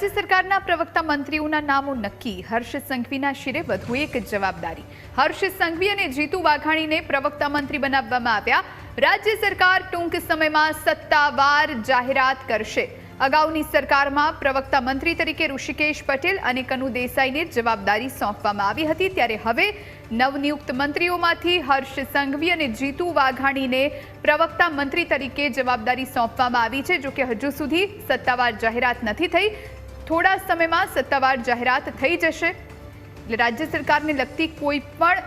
રાજ્ય સરકારના પ્રવક્તા મંત્રીઓના નામો નક્કી। હર્ષ સંઘવીના શિરે વધુ એક જવાબદારી। હર્ષ સંઘવી અને જીતુ વાઘાણીને પ્રવક્તા મંત્રી બનાવવામાં આવ્યા। રાજ્ય સરકાર ટૂંક સમયમાં સત્તાવાર જાહેરાત કરશે। અગાઉની સરકારમાં પ્રવક્તા મંત્રી તરીકે ઋષિકેશ પટેલ અને કનુ દેસાઈને જવાબદારી સોંપવામાં આવી હતી, ત્યારે હવે નવનિયુક્ત મંત્રીઓમાંથી હર્ષ સંઘવી અને જીતુ વાઘાણીને પ્રવક્તા મંત્રી તરીકે જવાબદારી સોંપવામાં આવી છે। જો કે હજુ સુધી સત્તાવાર જાહેરાત નથી થઈ। થોડા સમયમાં સત્તાવાર જાહેરાત થઈ જશે। એટલે રાજ્ય સરકારને લગતી કોઈ પણ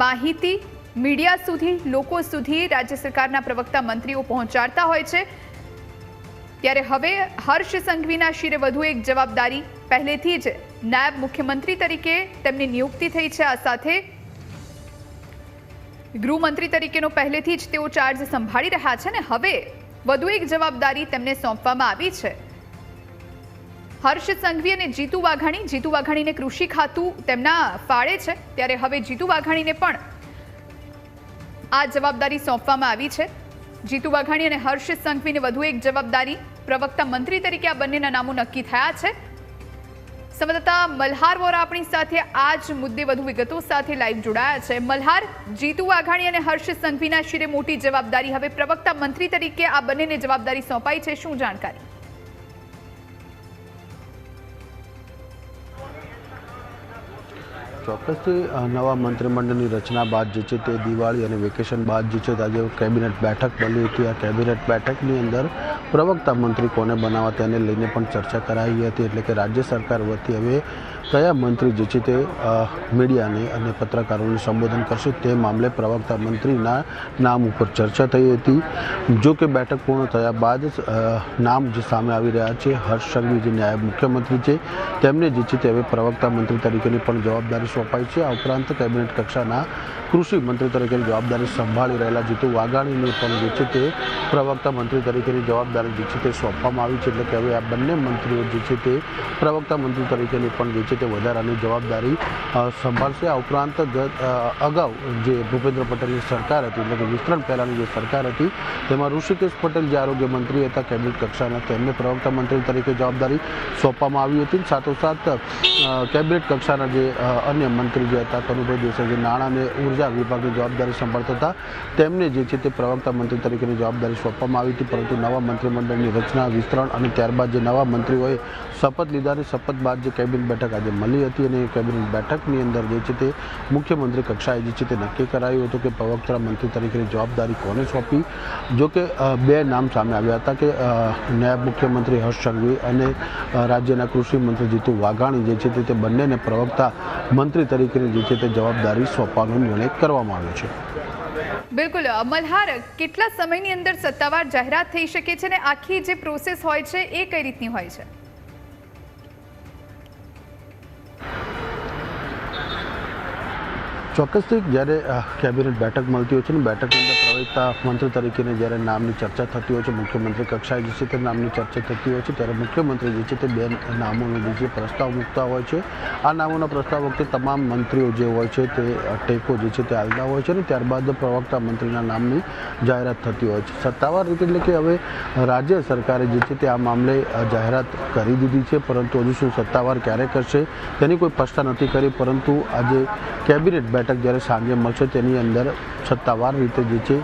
માહિતી મીડિયા સુધી, લોકો સુધી રાજ્ય સરકારના પ્રવક્તા મંત્રીઓ પહોંચાડતા હોય છે, ત્યારે હવે હર્ષ સંઘવીના શિરે વધુ એક જવાબદારી। પહેલેથી જ નાયબ મુખ્યમંત્રી તરીકે તેમની નિયુક્તિ થઈ છે। આ સાથે ગૃહમંત્રી તરીકેનો પહેલેથી જ તેઓ ચાર્જ સંભાળી રહ્યા છે ને હવે વધુ એક જવાબદારી તેમને સોંપવામાં આવી છે। હર્ષ સંઘવી અને જીતુ વાઘાણીને કૃષિ ખાતું તેમના ફાળે છે, ત્યારે હવે જીતુ વાઘાણીને પણ આ જવાબદારી સોંપવામાં આવી છે। જીતુ વાઘાણી અને હર્ષ સંઘવીને વધુ એક જવાબદારી પ્રવક્તા મંત્રી તરીકે આ બંનેના નામો નક્કી થયા છે। સંવાદદાતા મલ્હાર વોરા આપણી સાથે આ જ મુદ્દે વધુ વિગતો સાથે લાઈવ જોડાયા છે। મલ્હાર, જીતુ વાઘાણી અને હર્ષ સંઘવીના શિરે મોટી જવાબદારી, હવે પ્રવક્તા મંત્રી તરીકે આ બંનેને જવાબદારી સોંપાઈ છે, શું જાણકારી? ચોક્કસથી નવા મંત્રીમંડળની રચના બાદ જે છે તે દિવાળી અને વેકેશન બાદ જે છે આજે કેબિનેટ બેઠક મળી હતી। આ કેબિનેટ બેઠકની અંદર પ્રવક્તા મંત્રી કોને બનાવવા તેને લઈને પણ ચર્ચા કરાઈ હતી। એટલે કે રાજ્ય સરકાર વતી હવે કયા મંત્રી જે છે તે મીડિયાને અને પત્રકારોને સંબોધન કરશે તે મામલે પ્રવક્તા મંત્રીના નામ ઉપર ચર્ચા થઈ હતી। જો કે બેઠક પૂર્ણ થયા બાદ નામ જે સામે આવી રહ્યા છે, હર્ષ સંઘવી જે નાયબ મુખ્યમંત્રી છે તેમને જે છે તે હવે પ્રવક્તા મંત્રી તરીકેની પણ જવાબદારી સોંપાઈ છે। આ ઉપરાંત કેબિનેટ કક્ષાના કૃષિ મંત્રી તરીકેની જવાબદારી સંભાળી રહેલા જીતુ વાઘાણીને પણ જે છે તે પ્રવક્તા મંત્રી તરીકેની જવાબદારી જે છે તે સોંપવામાં આવી છે। એટલે કે હવે આ બંને મંત્રીઓ જે છે તે પ્રવક્તા મંત્રી તરીકેની પણ જે છે તે વધારાની જવાબદારી સંભાળશે। આ ઉપરાંત અગાઉ જે ભૂપેન્દ્ર પટેલની સરકાર હતી, એટલે કે વિસ્તરણ પહેલાંની જે સરકાર હતી તેમાં ઋષિકેશ પટેલ જે આરોગ્ય મંત્રી હતા કેબિનેટ કક્ષાના, તેમને પ્રવક્તા મંત્રી તરીકે જવાબદારી સોંપવામાં આવી હતી। સાથોસાથ કેબિનેટ કક્ષાના જે અન્ય મંત્રી જે હતા કનુભાઈ દેસાઈ, જે નાણાં અને ઉર્જા વિભાગની જવાબદારી સંભાળતા હતા, તેમને જે છે તે પ્રવક્તા મંત્રી તરીકેની જવાબદારી સોંપવામાં આવી હતી। પરંતુ નવા મંત્રીમંડળની રચના, વિસ્તરણ અને ત્યારબાદ જે નવા મંત્રીઓએ શપથ લીધાની શપથ બાદ જે કેબિનેટ બેઠક આજે મળી હતી અને કેબિનેટ બેઠકની અંદર જે છે તે મુખ્યમંત્રી કક્ષાએ જે છે તે નક્કી કરાયું હતું કે પ્રવક્તા મંત્રી તરીકેની જવાબદારી કોને સોંપી। જો કે બે નામ સામે આવ્યા હતા કે નાયબ મુખ્યમંત્રી હર્ષ સંઘવી અને રાજ્યના કૃષિ મંત્રી જીતુ વાઘાણી જે છે તે બંનેને પ્રવક્તા મંત્રી તરીકેની જે છે તે જવાબદારી સોંપવાનો નિર્ણય કરવામાં આવ્યો છે। બિલકુલ મલ્હાર, કેટલા સમયની અંદર સત્તાવાર જાહેરાત થઈ શકે છે ને આખી જે પ્રોસેસ હોય છે એ કઈ રીતની હોય છે? ચોક્કસથી જ્યારે કેબિનેટ બેઠક મળતી હોય છે ને બેઠકની અંદર પ્રવક્તા મંત્રી તરીકેની જ્યારે નામની ચર્ચા થતી હોય છે, મુખ્યમંત્રી કક્ષાએ જે છે તે નામની ચર્ચા થતી હોય છે, ત્યારે મુખ્યમંત્રી જે છે તે બે નામોનો જે પ્રસ્તાવ મૂકતા હોય છે। આ નામોના પ્રસ્તાવ વખતે તમામ મંત્રીઓ જે હોય છે તે ટેકો જે છે તે હાલતા હોય છે અને ત્યારબાદ પ્રવક્તા મંત્રીના નામની જાહેરાત થતી હોય છે। સત્તાવાર રીતે એટલે કે હવે રાજ્ય સરકારે જે છે તે આ મામલે જાહેરાત કરી દીધી છે, પરંતુ હજુ શું સત્તાવાર ક્યારે કરશે તેની કોઈ સ્પષ્ટતા નથી કરી। પરંતુ આજે કેબિનેટ બેઠક જ્યારે સાંજે મળશે તેની અંદર સત્તાવાર રીતે જે છે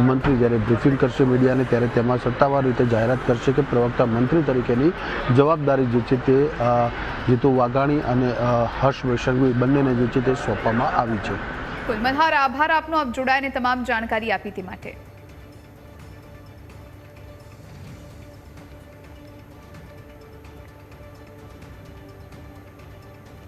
મંત્રી જ્યારે બ્રીફિંગ કરશે મીડિયાને, ત્યારે તેમાં સત્તાવાર રીતે જાહેરાત કરશે કે પ્રવક્તા મંત્રી તરીકેની જવાબદારી જે છે તે જીતુ વાઘાણી અને હર્ષ સંઘવી બંનેને જે છે તે સોંપવામાં આવી છે। મલ્હાર, આભાર આપનો, આપ જોડાઈને તમામ જાણકારી આપી તે માટે।